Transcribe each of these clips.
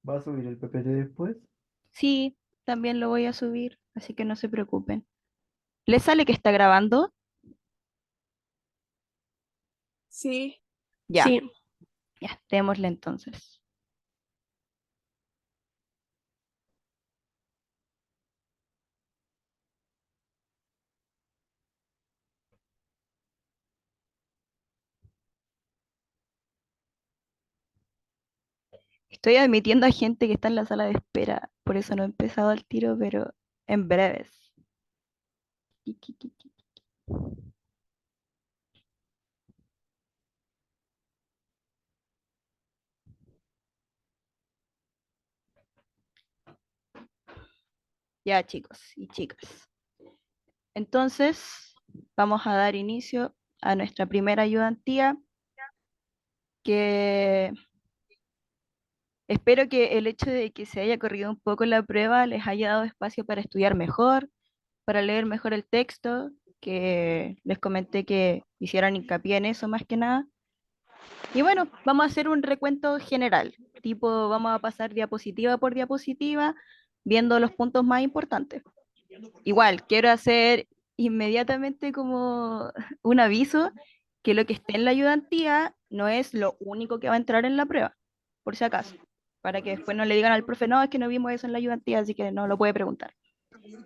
¿Va a subir el PPT después? Sí, también lo voy a subir, así que no se preocupen. ¿Les sale que está grabando? Sí, Ya, sí. ya, démosle entonces. Estoy admitiendo a gente que está en la sala de espera, por eso no he empezado al tiro, pero en breves. Ya, chicos y chicas. Entonces, vamos a dar inicio a nuestra primera ayudantía, que espero que el hecho de que se haya corrido un poco la prueba les haya dado espacio para estudiar mejor, para leer mejor el texto, que les comenté que hicieran hincapié en eso más que nada. Y bueno, vamos a hacer un recuento general, tipo vamos a pasar diapositiva por diapositiva, viendo los puntos más importantes. Igual, quiero hacer inmediatamente como un aviso que lo que esté en la ayudantía no es lo único que va a entrar en la prueba, por si acaso, para que después no le digan al profe, no, es que no vimos eso en la ayudantía, así que no lo puede preguntar.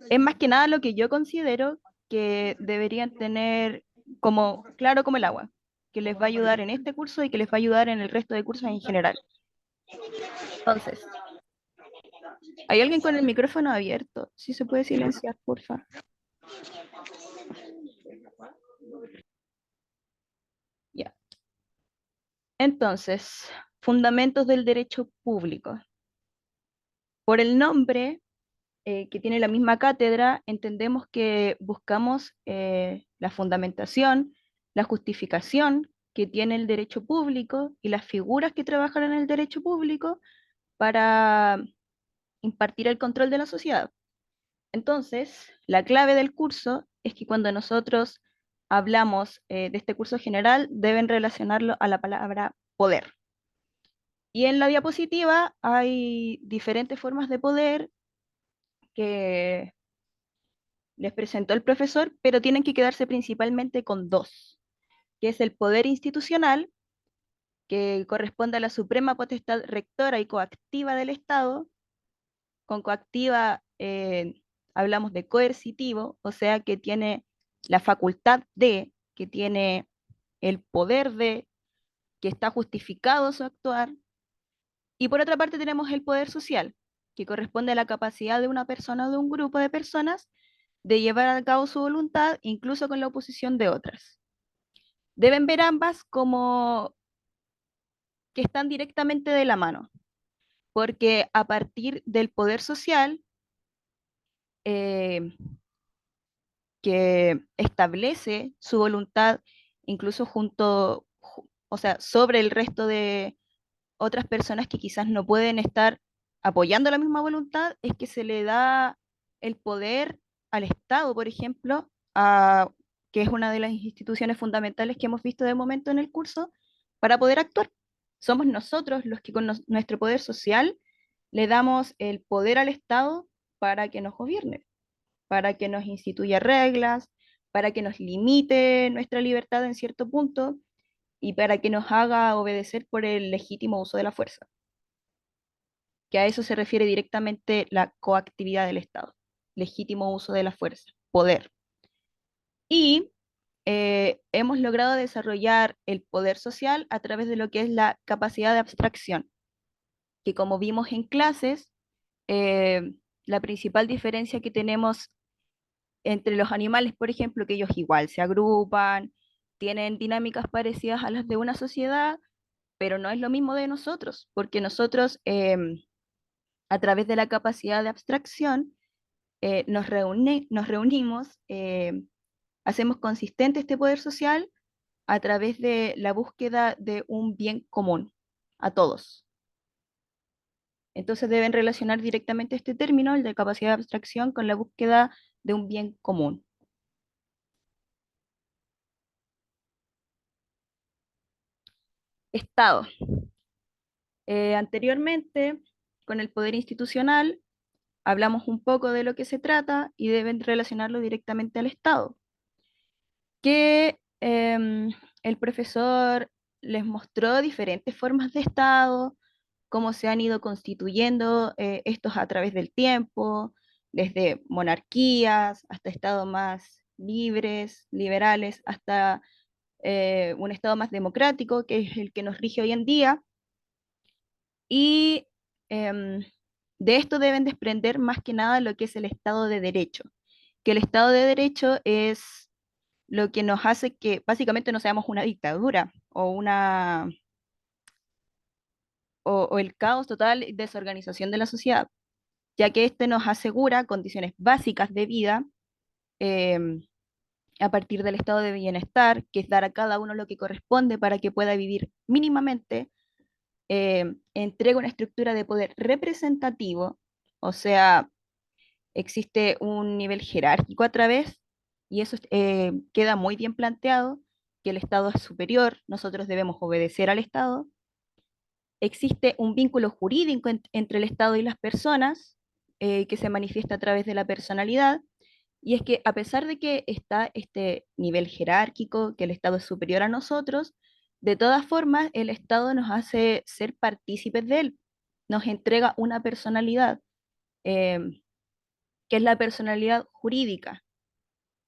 Es más que nada lo que yo considero que deberían tener como claro como el agua, que les va a ayudar en este curso y que les va a ayudar en el resto de cursos en general. Entonces, ¿hay alguien con el micrófono abierto? Si se puede silenciar, porfa. Ya. Entonces, fundamentos del derecho público. Por el nombre, que tiene la misma cátedra, entendemos que buscamos la fundamentación, la justificación que tiene el derecho público y las figuras que trabajan en el derecho público para impartir el control de la sociedad. Entonces, la clave del curso es que cuando nosotros hablamos de este curso general, deben relacionarlo a la palabra poder. Y en la diapositiva hay diferentes formas de poder que les presentó el profesor, pero tienen que quedarse principalmente con dos, que es el poder institucional, que corresponde a la suprema potestad rectora y coactiva del Estado. Con coactiva hablamos de coercitivo, o sea, que tiene la facultad de, que tiene el poder de, que está justificado su actuar. Y por otra parte tenemos el poder social, que corresponde a la capacidad de una persona o de un grupo de personas de llevar a cabo su voluntad, incluso con la oposición de otras. Deben ver ambas como que están directamente de la mano, porque a partir del poder social eh, que establece su voluntad, incluso o sea, sobre el resto de otras personas que quizás no pueden estar apoyando la misma voluntad, es que se le da el poder al Estado, por ejemplo, que es una de las instituciones fundamentales que hemos visto de momento en el curso, para poder actuar. Somos nosotros los que con nuestro poder social le damos el poder al Estado para que nos gobierne, para que nos instituya reglas, para que nos limite nuestra libertad en cierto punto y para que nos haga obedecer por el legítimo uso de la fuerza, que a eso se refiere directamente la coactividad del Estado, legítimo uso de la fuerza, poder. Y hemos logrado desarrollar el poder social a través de lo que es la capacidad de abstracción, que como vimos en clases, la principal diferencia que tenemos entre los animales, por ejemplo, que ellos igual se agrupan, tienen dinámicas parecidas a las de una sociedad, pero no es lo mismo de nosotros, porque nosotros a través de la capacidad de abstracción nos reunimos, hacemos consistente este poder social a través de la búsqueda de un bien común a todos. Entonces deben relacionar directamente este término, el de capacidad de abstracción, con la búsqueda de un bien común. Estado. Anteriormente con el poder institucional, hablamos un poco de lo que se trata y deben relacionarlo directamente al Estado, que el profesor les mostró diferentes formas de Estado, cómo se han ido constituyendo estos a través del tiempo, desde monarquías hasta estados más libres, liberales, hasta un estado más democrático, que es el que nos rige hoy en día. Y em, de esto deben desprender más que nada lo que es el Estado de Derecho, que el Estado de Derecho es lo que nos hace que básicamente no seamos una dictadura o el caos total y desorganización de la sociedad, ya que este nos asegura condiciones básicas de vida em, a partir del estado de bienestar, que es dar a cada uno lo que corresponde para que pueda vivir mínimamente, entrega una estructura de poder representativo, o sea, existe un nivel jerárquico a través, y eso queda muy bien planteado, que el Estado es superior, nosotros debemos obedecer al Estado. Existe un vínculo jurídico entre el Estado y las personas, que se manifiesta a través de la personalidad, y es que a pesar de que está este nivel jerárquico, que el Estado es superior a nosotros, de todas formas el Estado nos hace ser partícipes de él, nos entrega una personalidad, eh, que es la personalidad jurídica,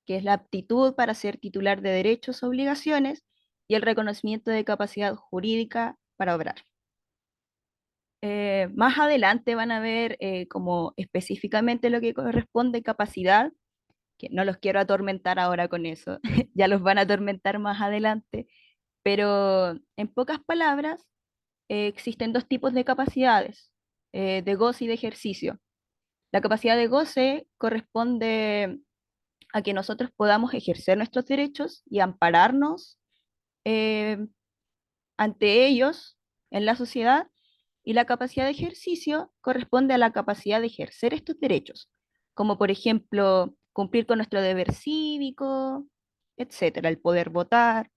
que es la aptitud para ser titular de derechos, obligaciones y el reconocimiento de capacidad jurídica para obrar. Más adelante van a ver como específicamente lo que corresponde capacidad, que no los quiero atormentar ahora con eso, ya los van a atormentar más adelante, pero en pocas palabras existen dos tipos de capacidades, de goce y de ejercicio. La capacidad de goce corresponde a que nosotros podamos ejercer nuestros derechos y ampararnos eh, ante ellos en la sociedad, y la capacidad de ejercicio corresponde a la capacidad de ejercer estos derechos, como por ejemplo cumplir con nuestro deber cívico, etcétera, el poder votar.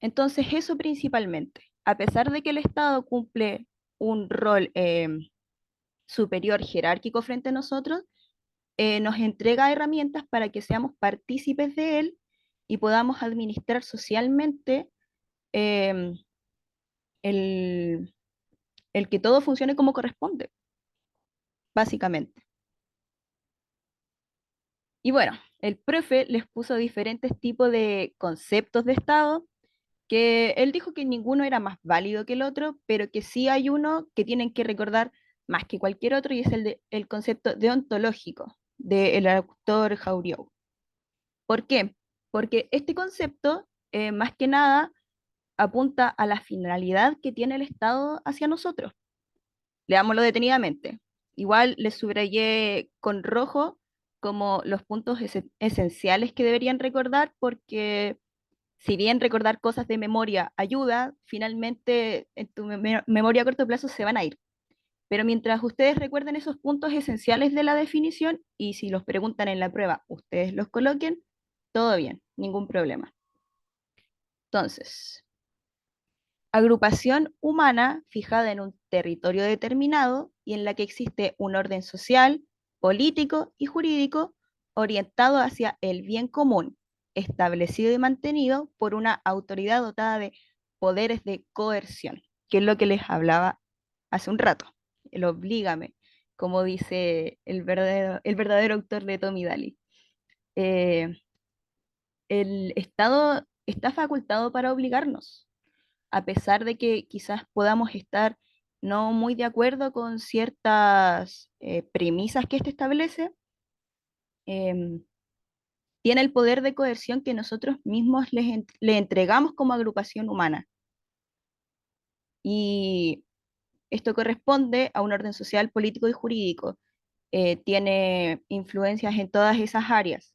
Entonces, eso principalmente. A pesar de que el Estado cumple un rol superior jerárquico frente a nosotros, nos entrega herramientas para que seamos partícipes de él y podamos administrar socialmente em, el, el que todo funcione como corresponde, básicamente. Y bueno, el profe les puso diferentes tipos de conceptos de Estado, que él dijo que ninguno era más válido que el otro, pero que sí hay uno que tienen que recordar más que cualquier otro, y es el concepto deontológico del autor Jauriou. ¿Por qué? Porque este concepto, más que nada, apunta a la finalidad que tiene el Estado hacia nosotros. Leámoslo detenidamente. Igual les subrayé con rojo como los puntos esenciales que deberían recordar, porque si bien recordar cosas de memoria ayuda, finalmente en tu memoria a corto plazo se van a ir. Pero mientras ustedes recuerden esos puntos esenciales de la definición, y si los preguntan en la prueba, ustedes los coloquen, todo bien, ningún problema. Entonces, agrupación humana fijada en un territorio determinado y en la que existe un orden social, político y jurídico orientado hacia el bien común, establecido y mantenido por una autoridad dotada de poderes de coerción, que es lo que les hablaba hace un rato, el oblígame, como dice el verdadero autor de Tommy Daly. Eh, el Estado está facultado para obligarnos, a pesar de que quizás podamos estar no muy de acuerdo con ciertas premisas que éste establece, em, tiene el poder de coerción que nosotros mismos le entregamos como agrupación humana. Y esto corresponde a un orden social, político y jurídico. Tiene influencias en todas esas áreas.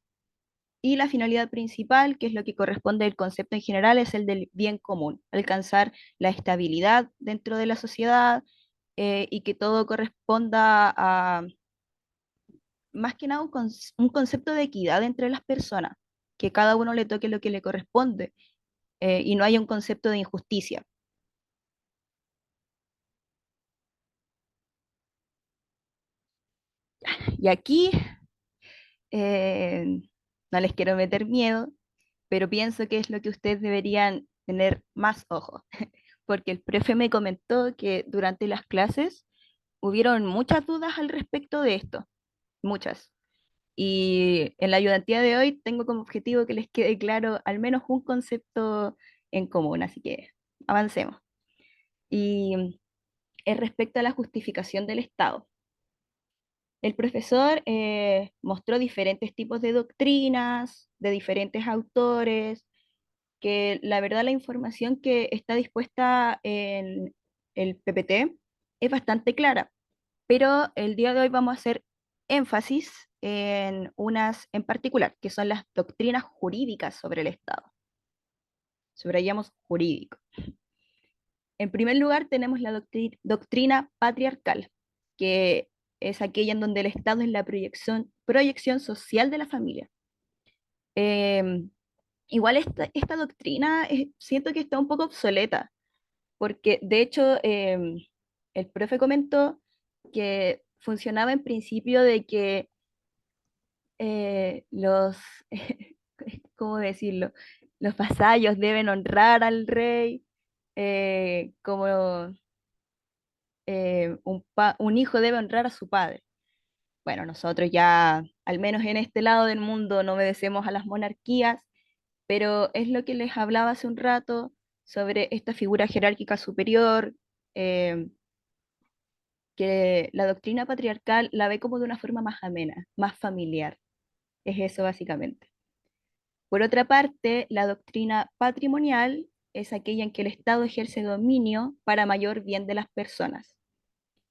Y la finalidad principal, que es lo que corresponde al concepto en general, es el del bien común, alcanzar la estabilidad dentro de la sociedad, y que todo corresponda a, más que nada, un concepto de equidad entre las personas, que cada uno le toque lo que le corresponde, y no haya un concepto de injusticia. Y aquí eh, no les quiero meter miedo, pero pienso que es lo que ustedes deberían tener más ojo, porque el profe me comentó que durante las clases hubieron muchas dudas al respecto de esto, muchas. Y en la ayudantía de hoy tengo como objetivo que les quede claro al menos un concepto en común, así que avancemos. Y es respecto a la justificación del Estado. El profesor mostró diferentes tipos de doctrinas, de diferentes autores, que la verdad la información que está dispuesta en el PPT es bastante clara, pero el día de hoy vamos a hacer énfasis en unas en particular, que son las doctrinas jurídicas sobre el Estado. Subrayamos jurídico. En primer lugar, tenemos la doctrina patriarcal, que es aquella en donde el Estado es la proyección social de la familia. Em, Igual esta doctrina siento que está un poco obsoleta, porque de hecho el profe comentó que funcionaba en principio de que los, ¿cómo decirlo? Los vasallos deben honrar al rey, como un hijo debe honrar a su padre. Bueno, nosotros ya, al menos en este lado del mundo, no obedecemos a las monarquías, pero es lo que les hablaba hace un rato sobre esta figura jerárquica superior, eh, que la doctrina patriarcal la ve como de una forma más amena, más familiar. Es eso básicamente. Por otra parte, la doctrina patrimonial es aquella en que el Estado ejerce dominio para mayor bien de las personas.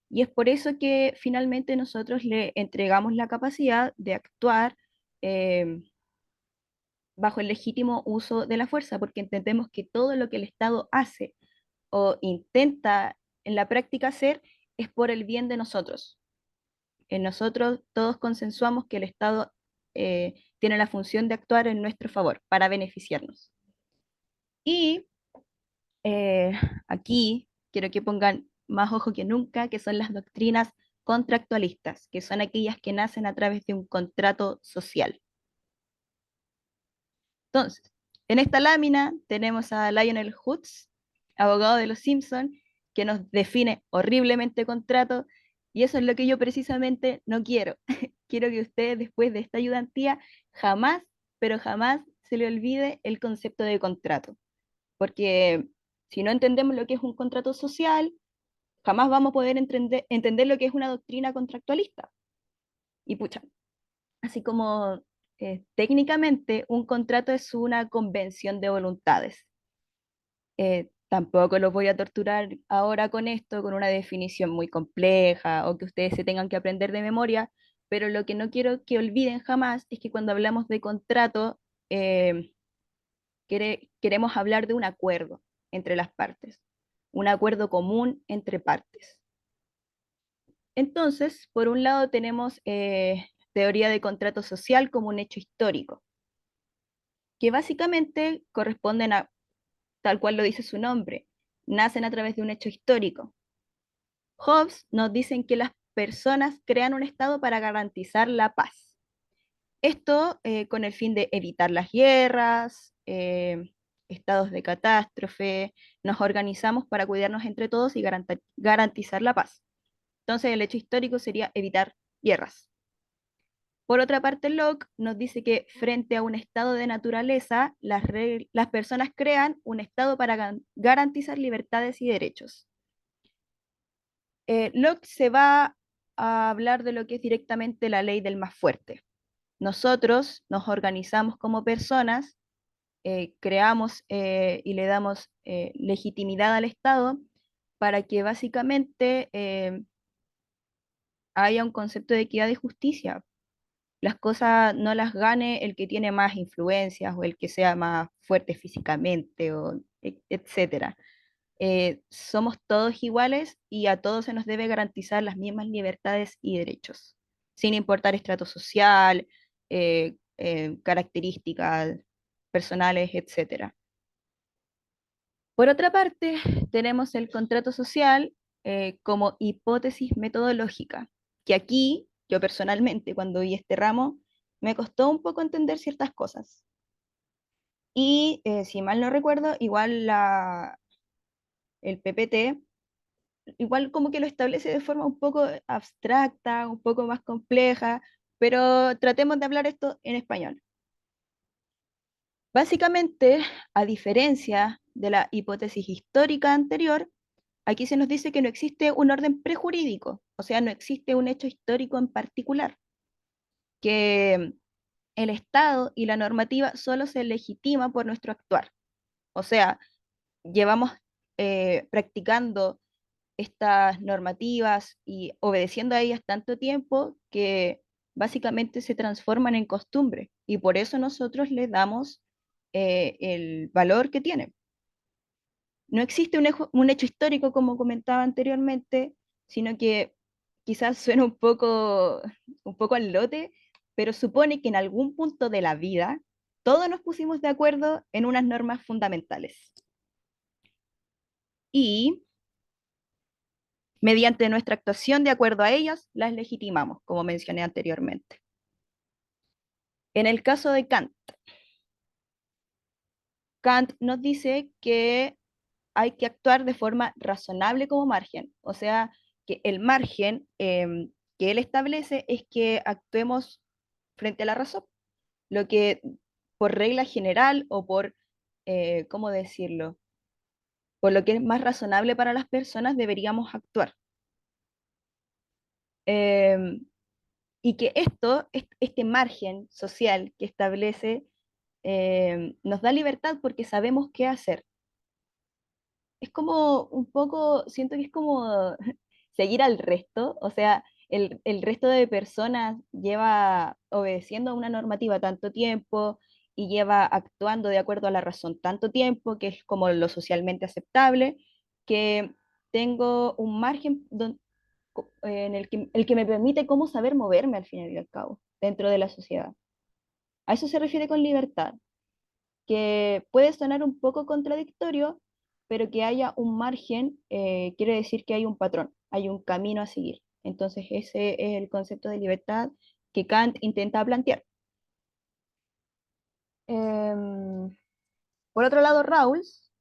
Y es por eso que finalmente nosotros le entregamos la capacidad de actuar eh, bajo el legítimo uso de la fuerza, porque entendemos que todo lo que el Estado hace o intenta en la práctica hacer es por el bien de nosotros. En nosotros todos consensuamos que el Estado tiene la función de actuar en nuestro favor, para beneficiarnos. Y eh, aquí quiero que pongan más ojo que nunca, que son las doctrinas contractualistas, que son aquellas que nacen a través de un contrato social. Entonces, en esta lámina tenemos a Lionel Hutz, abogado de los Simpson, que nos define horriblemente contrato, y eso es lo que yo precisamente no quiero. Quiero que ustedes después de esta ayudantía jamás, pero jamás se le olvide el concepto de contrato, porque si no entendemos lo que es un contrato social, jamás vamos a poder entender lo que es una doctrina contractualista. Y pucha, así como técnicamente un contrato es una convención de voluntades. Tampoco los voy a torturar ahora con esto, con una definición muy compleja o que ustedes se tengan que aprender de memoria, pero lo que no quiero que olviden jamás es que cuando hablamos de contrato, eh, queremos hablar de un acuerdo entre las partes, un acuerdo común entre partes. Entonces, por un lado tenemos teoría de contrato social como un hecho histórico, que básicamente corresponden a, tal cual lo dice su nombre, nacen a través de un hecho histórico. Hobbes nos dicen que las personas crean un Estado para garantizar la paz. Esto con el fin de evitar las guerras, estados de catástrofe, nos organizamos para cuidarnos entre todos y garantizar la paz. Entonces el hecho histórico sería evitar guerras. Por otra parte, Locke nos dice que frente a un estado de naturaleza, las personas crean un estado para garantizar libertades y derechos. Locke se va a hablar de lo que es directamente la ley del más fuerte. Nosotros nos organizamos como personas, creamos y le damos legitimidad al Estado para que básicamente haya un concepto de equidad y justicia. Las cosas no las gane el que tiene más influencias o el que sea más fuerte físicamente, o etcétera. Somos todos iguales y a todos se nos debe garantizar las mismas libertades y derechos, sin importar estrato social, características personales, etcétera. Por otra parte, tenemos el contrato social como hipótesis metodológica, que aquí Yo personalmente, cuando vi este ramo, me costó un poco entender ciertas cosas. Y si mal no recuerdo, igual el PPT, igual como que lo establece de forma un poco abstracta, un poco más compleja, pero tratemos de hablar esto en español. Básicamente, a diferencia de la hipótesis histórica anterior, aquí se nos dice que no existe un orden prejurídico, o sea, no existe un hecho histórico en particular, que el Estado y la normativa solo se legitima por nuestro actuar. O sea, llevamos practicando estas normativas y obedeciendo a ellas tanto tiempo que básicamente se transforman en costumbre y por eso nosotros les damos el valor que tienen. No existe un hecho histórico como comentaba anteriormente, sino que quizás suena un poco al lote, pero supone que en algún punto de la vida todos nos pusimos de acuerdo en unas normas fundamentales. Y mediante nuestra actuación de acuerdo a ellas, las legitimamos, como mencioné anteriormente. En el caso de Kant, Kant nos dice que hay que actuar de forma razonable como margen, o sea, que el margen que él establece es que actuemos frente a la razón, lo que por regla general o por, ¿cómo decirlo? Por lo que es más razonable para las personas deberíamos actuar. Em, y que este margen social que establece, nos da libertad porque sabemos qué hacer. Es como un poco, siento que es como seguir al resto, o sea, el resto de personas lleva obedeciendo a una normativa tanto tiempo y lleva actuando de acuerdo a la razón tanto tiempo, que es como lo socialmente aceptable, que tengo un margen en el que me permite cómo saber moverme al final y al cabo dentro de la sociedad. A eso se refiere con libertad, que puede sonar un poco contradictorio, pero que haya un margen quiere decir que hay un patrón, hay un camino a seguir. Entonces ese es el concepto de libertad que Kant intenta plantear. Em, por otro lado, Rawls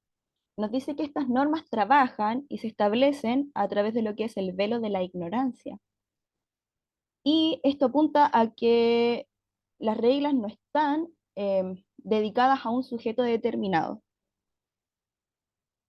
nos dice que estas normas trabajan y se establecen a través de lo que es el velo de la ignorancia. Y esto apunta a que las reglas no están dedicadas a un sujeto determinado.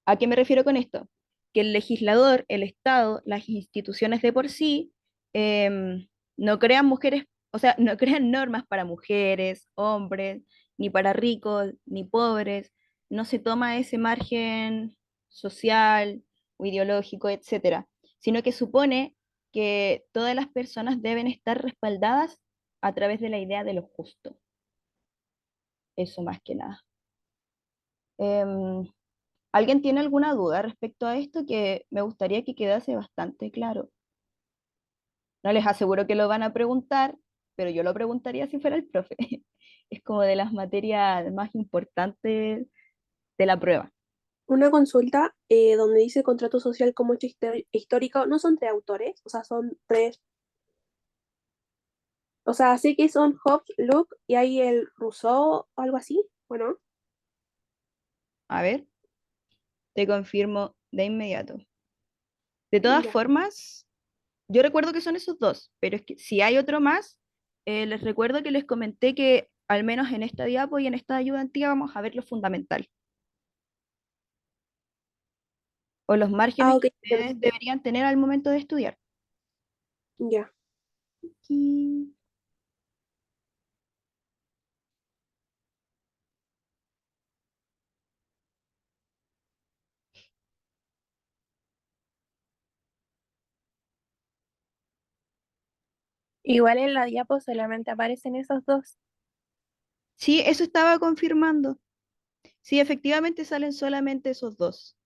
¿A qué me refiero con esto? Que el legislador, el Estado, las instituciones de por sí, no crean mujeres, o sea, no crean normas para mujeres, hombres, ni para ricos, ni pobres. No se toma ese margen social o ideológico, etcétera, sino que supone que todas las personas deben estar respaldadas a través de la idea de lo justo. Eso más que nada. Em, ¿Alguien tiene alguna duda respecto a esto que me gustaría que quedase bastante claro? No les aseguro que lo van a preguntar, pero yo lo preguntaría si fuera el profe. Es como de las materias más importantes de la prueba. Una consulta donde dice contrato social como hecho histórico, no son tres autores, o sea, son tres, o sea, sé que son Hobbes, Locke y hay el Rousseau o algo así, bueno, A ver, te confirmo de inmediato. De todas ya. formas, yo recuerdo que son esos dos, pero es que si hay otro más, les recuerdo que les comenté que al menos en esta diapo y en esta ayudantía vamos a ver lo fundamental, o los Ah, márgenes ok, que ustedes deberían tener al momento de estudiar. ya. Aquí. Igual en la diapo solamente aparecen esos dos. Sí, eso estaba confirmando. Sí, efectivamente salen solamente esos dos.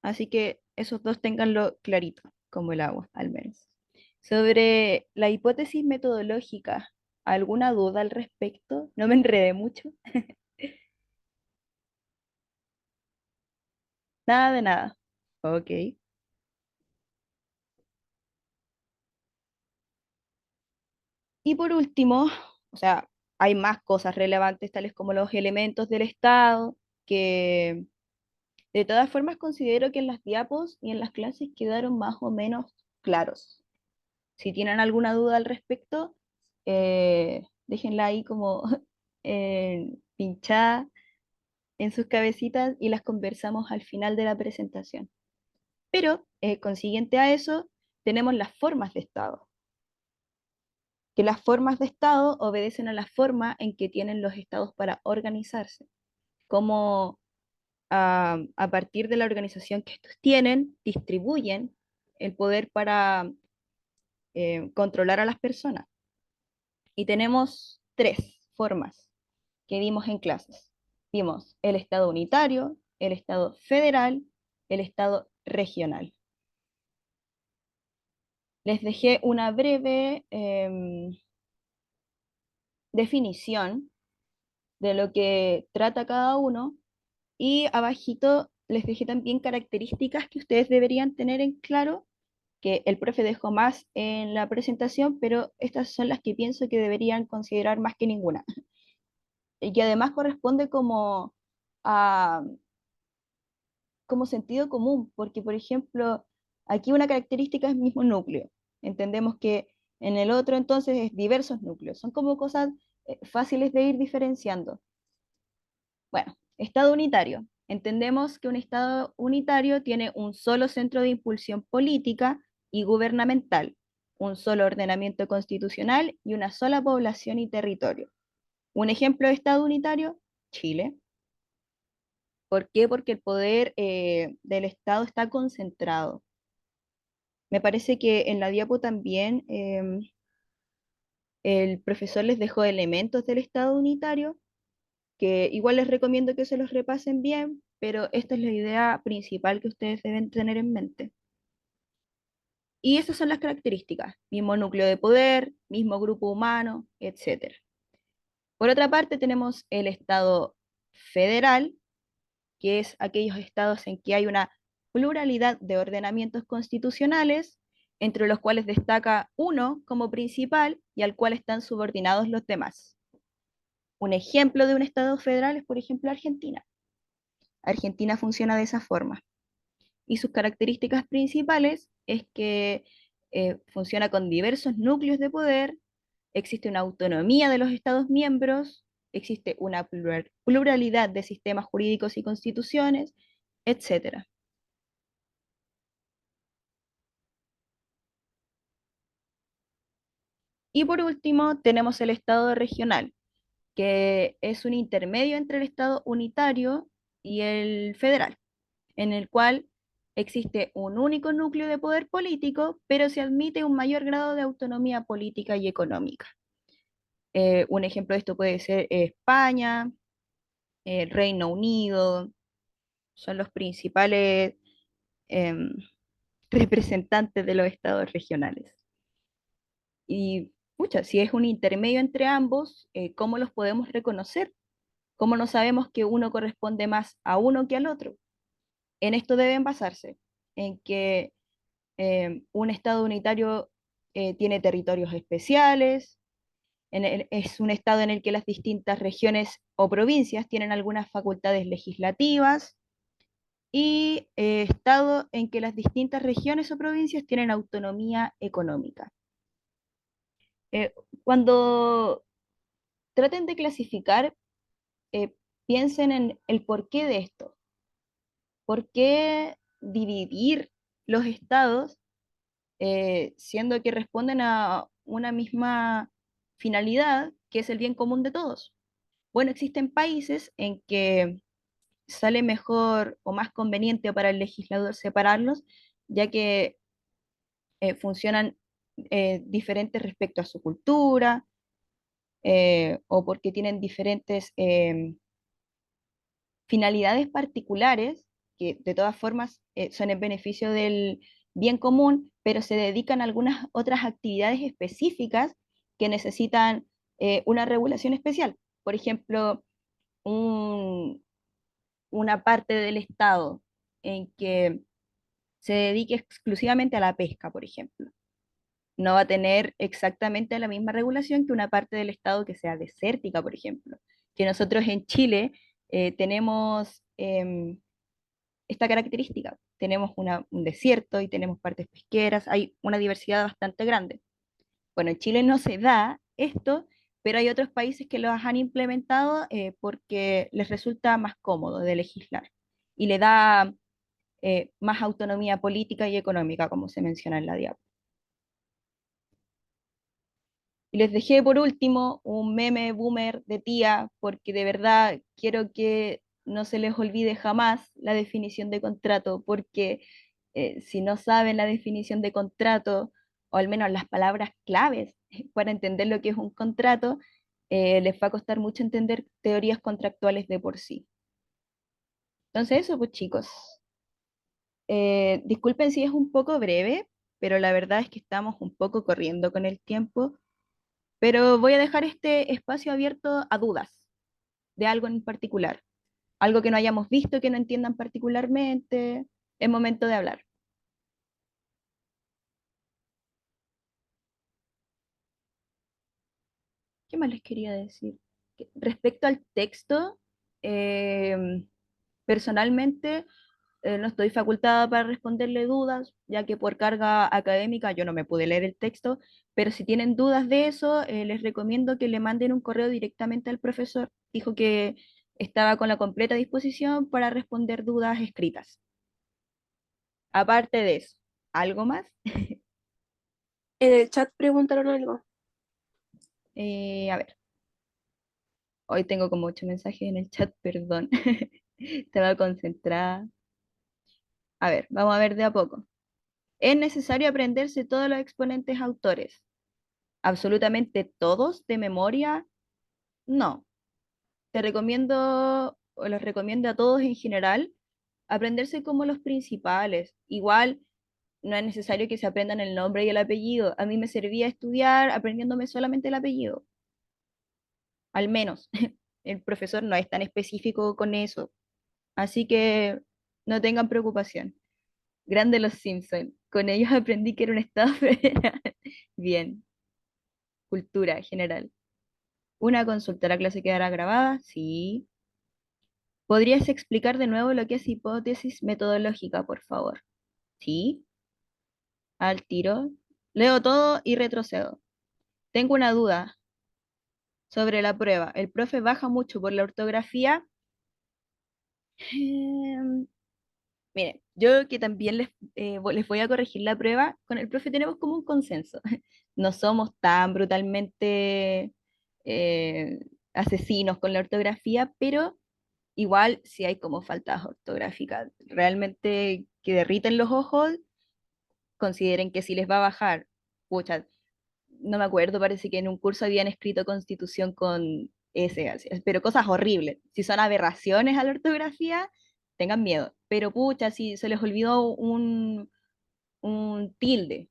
Así que esos dos ténganlo clarito, como el agua, al menos. Sobre la hipótesis metodológica, ¿alguna duda al respecto? No me enredé mucho. Nada de nada. Ok. Y por último, o sea, hay más cosas relevantes, tales como los elementos del Estado, que de todas formas considero que en las diapos y en las clases quedaron más o menos claros. Si tienen alguna duda al respecto, déjenla ahí como pinchada en sus cabecitas y las conversamos al final de la presentación. Pero, consiguiente a eso, tenemos las formas de Estado, que las formas de Estado obedecen a la forma en que tienen los estados para organizarse, como a partir de la organización que estos tienen, distribuyen el poder para controlar a las personas. Y tenemos tres formas que vimos en clases. Vimos el Estado unitario, el Estado federal, el Estado regional. Les dejé una breve definición de lo que trata cada uno y abajito les dejé también características que ustedes deberían tener en claro, que el profe dejó más en la presentación, pero estas son las que pienso que deberían considerar más que ninguna. Y que además corresponde a, como sentido común, porque por ejemplo, aquí una característica es mismo núcleo. Entendemos que en el otro entonces es diversos núcleos. Son como cosas fáciles de ir diferenciando. Bueno, Estado unitario. Entendemos que un Estado unitario tiene un solo centro de impulsión política y gubernamental, un solo ordenamiento constitucional y una sola población y territorio. Un ejemplo de Estado unitario, Chile. ¿Por qué? Porque el poder del Estado está concentrado. Me parece que en la diapo también el profesor les dejó elementos del Estado unitario, que igual les recomiendo que se los repasen bien, pero esta es la idea principal que ustedes deben tener en mente. Y esas son las características, mismo núcleo de poder, mismo grupo humano, etc. Por otra parte, tenemos el Estado federal, que es aquellos estados en que hay una pluralidad de ordenamientos constitucionales, entre los cuales destaca uno como principal y al cual están subordinados los demás. Un ejemplo de un estado federal es, por ejemplo, Argentina. Argentina funciona de esa forma. Y sus características principales es que funciona con diversos núcleos de poder, existe una autonomía de los Estados miembros, existe una pluralidad de sistemas jurídicos y constituciones, etc. Y por último, tenemos el Estado regional, que es un intermedio entre el Estado unitario y el federal, en el cual existe un único núcleo de poder político, pero se admite un mayor grado de autonomía política y económica. Un ejemplo de esto puede ser España, el Reino Unido, son los principales em, representantes de los estados regionales. Y, pucha, si es un intermedio entre ambos, ¿cómo los podemos reconocer? ¿Cómo no sabemos que uno corresponde más a uno que al otro? En esto deben basarse, en que un Estado unitario tiene territorios especiales, es un Estado en el que las distintas regiones o provincias tienen algunas facultades legislativas y Estado en que las distintas regiones o provincias tienen autonomía económica. Eh, Cuando traten de clasificar, eh, piensen en el porqué de esto. ¿Por qué dividir los estados siendo que responden a una misma finalidad, que es el bien común de todos? Bueno, existen países en que sale mejor o más conveniente para el legislador separarlos, ya que funcionan diferentes respecto a su cultura, o porque tienen diferentes finalidades particulares, que de todas formas son en beneficio del bien común, pero se dedican a algunas otras actividades específicas que necesitan una regulación especial. Por ejemplo, un, una parte del Estado en que se dedique exclusivamente a la pesca, por ejemplo. no va a tener exactamente la misma regulación que una parte del Estado que sea desértica, por ejemplo. Que nosotros en Chile tenemos esta característica. Tenemos un desierto y tenemos partes pesqueras, hay una diversidad bastante grande. Bueno, en Chile no se da esto, pero hay otros países que lo han implementado porque les resulta más cómodo de legislar y le da más autonomía política y económica, como se menciona en la diapositiva. Y les dejé por último un meme boomer de tía, porque de verdad quiero que no se les olvide jamás la definición de contrato, porque si no saben la definición de contrato, o al menos las palabras claves para entender lo que es un contrato, les va a costar mucho entender teorías contractuales de por sí. Entonces eso, pues chicos, disculpen si es un poco breve, pero la verdad es que estamos un poco corriendo con el tiempo. Pero voy a dejar este espacio abierto a dudas de algo en particular, algo que no hayamos visto, que no entiendan particularmente. Es momento de hablar. ¿Qué más les quería decir? Respecto al texto, em, personalmente no estoy facultada para responderle dudas, ya que por carga académica yo no me pude leer el texto, pero si tienen dudas de eso, les recomiendo que le manden un correo directamente al profesor. Dijo que estaba con la completa disposición para responder dudas escritas. Aparte de eso, ¿algo más? En el chat preguntaron algo. A ver, hoy tengo como 8 mensajes en el chat, perdón. Estaba concentrada. A ver, vamos a ver de a poco. ¿Es necesario aprenderse todos los exponentes autores? Absolutamente todos de memoria, no. Te recomiendo, o les recomiendo a todos en general, aprenderse como los principales. Igual no es necesario que se aprendan el nombre y el apellido. A mí me servía estudiar aprendiéndome solamente el apellido. Al menos. El profesor no es tan específico con eso. Así que no tengan preocupación. Grande los Simpson. Con ellos aprendí que era un estado federal. Bien, cultura general. Una consulta, ¿la clase quedará grabada? Sí. ¿Podrías explicar de nuevo lo que es hipótesis metodológica, por favor? Sí, al tiro. Leo todo y retrocedo. Tengo una duda sobre la prueba. ¿El profe baja mucho por la ortografía? Em, Miren, yo que también les voy a corregir la prueba, con el profe tenemos como un consenso. No somos tan brutalmente eh, asesinos con la ortografía, pero igual si hay como faltas ortográficas realmente que derriten los ojos, consideren que si les va a bajar, pucha, no me acuerdo, parece que en un curso habían escrito Constitución con S, así, pero cosas horribles. Si son aberraciones a la ortografía, tengan miedo. Pero pucha, si se les olvidó un tilde,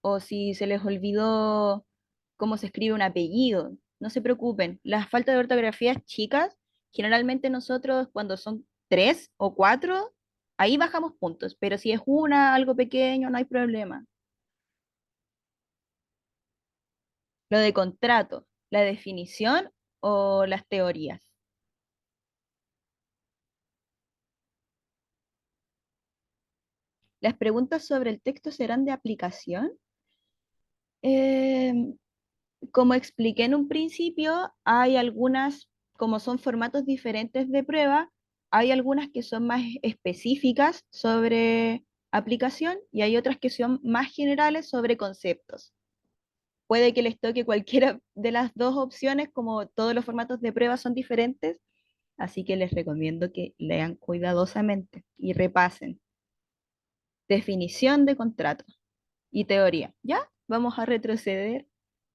o si se les olvidó cómo se escribe un apellido, no se preocupen. Las faltas de ortografía chicas, generalmente nosotros cuando son 3 o 4, ahí bajamos puntos, pero si es una, algo pequeño, no hay problema. Lo de contrato, la definición o las teorías. Las preguntas sobre el texto serán de aplicación. Em, Como expliqué en un principio, hay algunas, como son formatos diferentes de prueba, hay algunas que son más específicas sobre aplicación y hay otras que son más generales sobre conceptos. Puede que les toque cualquiera de las dos opciones, como todos los formatos de prueba son diferentes, así que les recomiendo que lean cuidadosamente y repasen. Definición de contrato y teoría. ¿Ya? Vamos a retroceder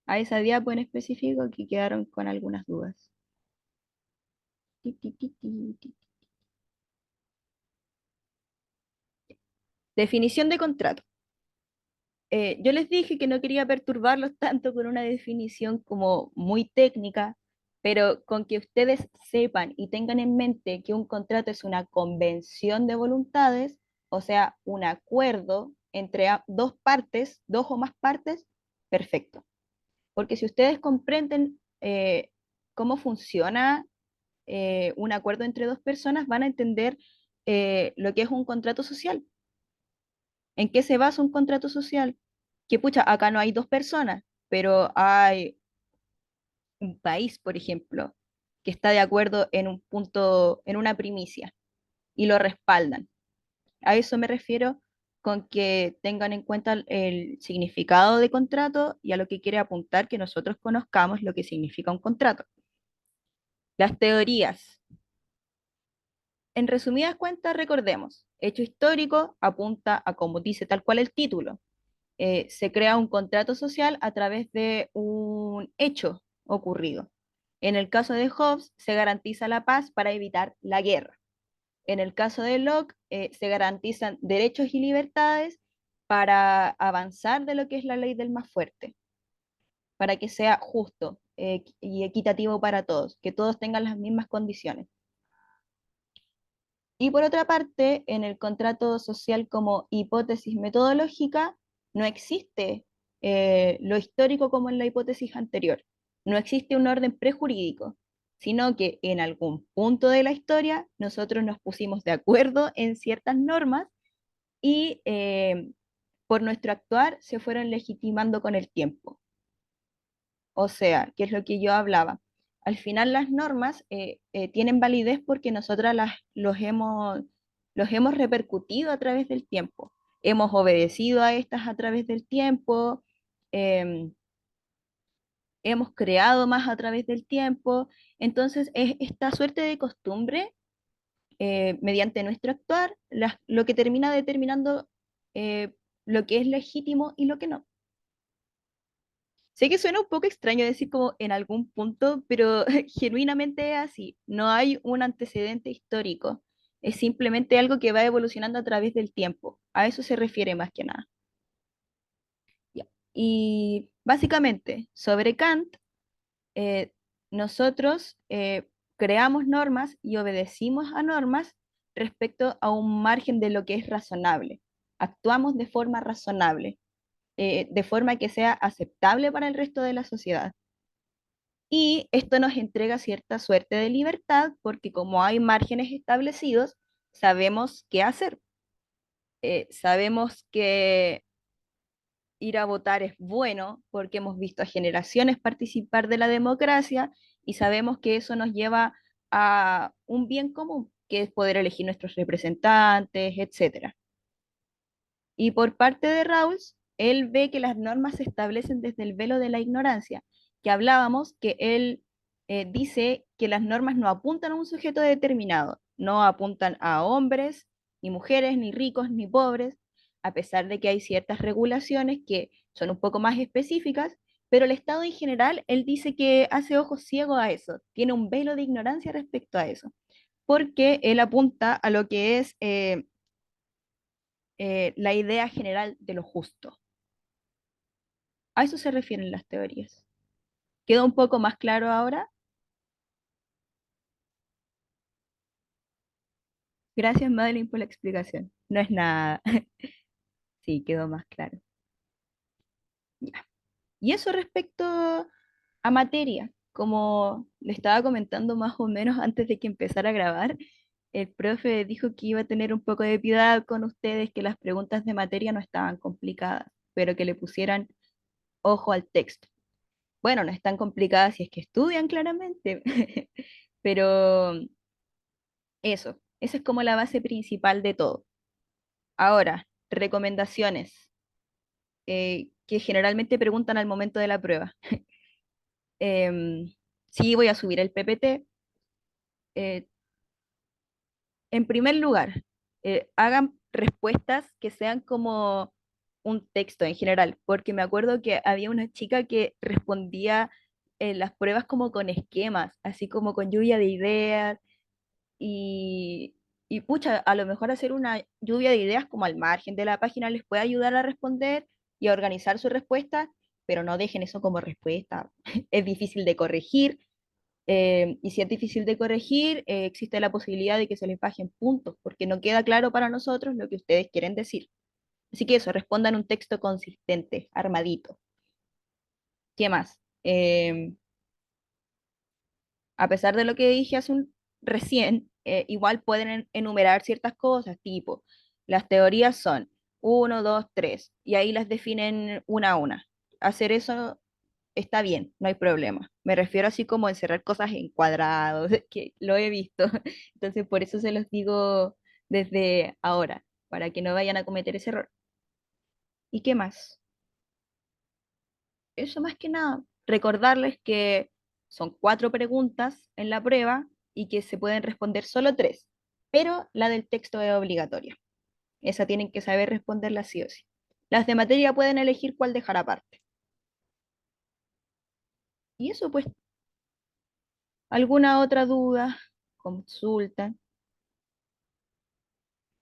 a esa diapo en específico que quedaron con algunas dudas. Ti, ti, ti, ti, ti. Definición de contrato. Yo les dije que no quería perturbarlos tanto con una definición como muy técnica, pero con que ustedes sepan y tengan en mente que un contrato es una convención de voluntades, o sea, un acuerdo entre dos partes, dos o más partes, perfecto. Porque si ustedes comprenden cómo funciona un acuerdo entre dos personas, van a entender lo que es un contrato social. ¿En qué se basa un contrato social? Que pucha, acá no hay dos personas, pero hay un país, por ejemplo, que está de acuerdo en un punto, en una primicia, y lo respaldan. A eso me refiero con que tengan en cuenta el significado de contrato y a lo que quiere apuntar que nosotros conozcamos lo que significa un contrato. Las teorías. En resumidas cuentas, recordemos, hecho histórico apunta a, como dice tal cual el título, se crea un contrato social a través de un hecho ocurrido. En el caso de Hobbes, se garantiza la paz para evitar la guerra. En el caso de Locke, se garantizan derechos y libertades para avanzar de lo que es la ley del más fuerte, para que sea justo y equitativo para todos, que todos tengan las mismas condiciones. Y por otra parte, en el contrato social como hipótesis metodológica, no existe lo histórico como en la hipótesis anterior. No existe un orden prejurídico, sino que en algún punto de la historia nosotros nos pusimos de acuerdo en ciertas normas y por nuestro actuar se fueron legitimando con el tiempo. O sea, que es lo que yo hablaba. Al final las normas tienen validez porque nosotras los hemos repercutido a través del tiempo. Hemos obedecido a estas a través del tiempo, em, hemos creado más a través del tiempo. Entonces, es esta suerte de costumbre, mediante nuestro actuar, lo que termina determinando lo que es legítimo y lo que no. Sé que suena un poco extraño decir como en algún punto, pero genuinamente es así. No hay un antecedente histórico. Es simplemente algo que va evolucionando a través del tiempo. A eso se refiere más que nada. Ya. Y básicamente, sobre Kant, eh, nosotros creamos normas y obedecimos a normas respecto a un margen de lo que es razonable. Actuamos de forma razonable, de forma que sea aceptable para el resto de la sociedad. Y esto nos entrega cierta suerte de libertad porque como hay márgenes establecidos, sabemos qué hacer. Sabemos que ir a votar es bueno porque hemos visto a generaciones participar de la democracia y sabemos que eso nos lleva a un bien común, que es poder elegir nuestros representantes, etcétera. Y por parte de Rawls, él ve que las normas se establecen desde el velo de la ignorancia, que hablábamos, que él dice que las normas no apuntan a un sujeto determinado, no apuntan a hombres, ni mujeres, ni ricos, ni pobres, a pesar de que hay ciertas regulaciones que son un poco más específicas, pero el Estado en general, él dice que hace ojos ciegos a eso, tiene un velo de ignorancia respecto a eso, porque él apunta a lo que es la idea general de lo justo. A eso se refieren las teorías. ¿Queda un poco más claro ahora? Gracias, Madeline, por la explicación. No es nada. Sí, quedó más claro. Ya. Y eso respecto a materia, como le estaba comentando más o menos antes de que empezara a grabar, el profe dijo que iba a tener un poco de piedad con ustedes, que las preguntas de materia no estaban complicadas, pero que le pusieran ojo al texto. Bueno, no están complicadas si es que estudian claramente, pero esa es como la base principal de todo. Ahora, recomendaciones que generalmente preguntan al momento de la prueba. Em, sí, voy a subir el PPT. Eh, en primer lugar, hagan respuestas que sean como un texto en general, porque me acuerdo que había una chica que respondía las pruebas como con esquemas, así como con lluvia de ideas, y, y pucha, a lo mejor hacer una lluvia de ideas como al margen de la página les puede ayudar a responder y a organizar su respuesta, pero no dejen eso como respuesta. Es difícil de corregir, y si es difícil de corregir, existe la posibilidad de que se les bajen puntos, porque no queda claro para nosotros lo que ustedes quieren decir. Así que eso, respondan un texto consistente, armadito. ¿Qué más? A pesar de lo que dije recién, igual pueden enumerar ciertas cosas, tipo, las teorías son uno, 2, 3, y ahí las definen una a una. Hacer eso está bien, no hay problema. Me refiero así como encerrar cosas en cuadrados, que lo he visto. Entonces, por eso se los digo desde ahora, para que no vayan a cometer ese error. ¿Y qué más? Eso más que nada. Recordarles que son 4 preguntas en la prueba y que se pueden responder solo 3, pero la del texto es obligatoria. Esa tienen que saber responderla sí o sí. Las de materia pueden elegir cuál dejar aparte. Y eso pues, ¿alguna otra duda? Consulta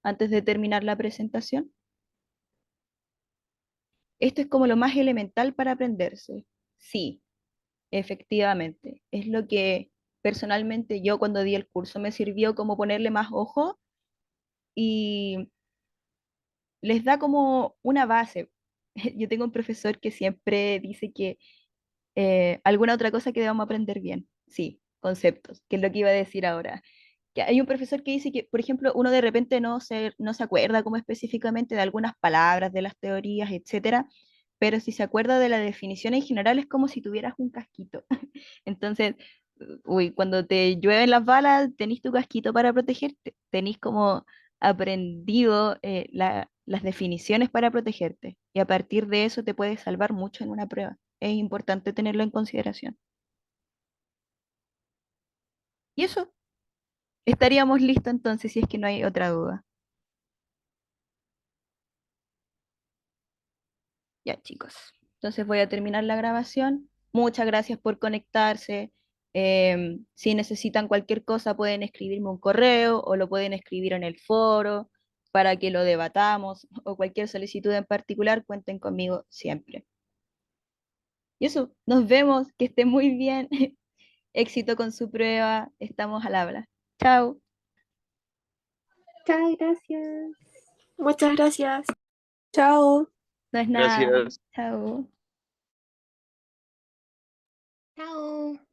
antes de terminar la presentación. Esto es como lo más elemental para aprenderse. Sí, efectivamente. Es lo que personalmente yo cuando di el curso me sirvió como ponerle más ojo y les da como una base. Yo tengo un profesor que siempre dice que alguna otra cosa que debamos aprender bien. Sí, conceptos, que es lo que iba a decir ahora. Que hay un profesor que dice que, por ejemplo, uno de repente no se acuerda como específicamente de algunas palabras, de las teorías, etcétera, pero si se acuerda de la definición en general es como si tuvieras un casquito. Entonces, uy, cuando te llueven las balas, tenés tu casquito para protegerte, tenés como aprendido las definiciones para protegerte y a partir de eso te puedes salvar mucho en una prueba. Es importante tenerlo en consideración. Y eso, estaríamos listos entonces si es que no hay otra duda. Ya, chicos. Entonces voy a terminar la grabación. Muchas gracias por conectarse. Si necesitan cualquier cosa, pueden escribirme un correo o lo pueden escribir en el foro para que lo debatamos o cualquier solicitud en particular, cuenten conmigo siempre. Y eso, nos vemos, que estén muy bien. Éxito con su prueba. Estamos al habla. Chao. Chao, gracias. Muchas gracias. Chao. No es nada. Gracias. Chao. Chao.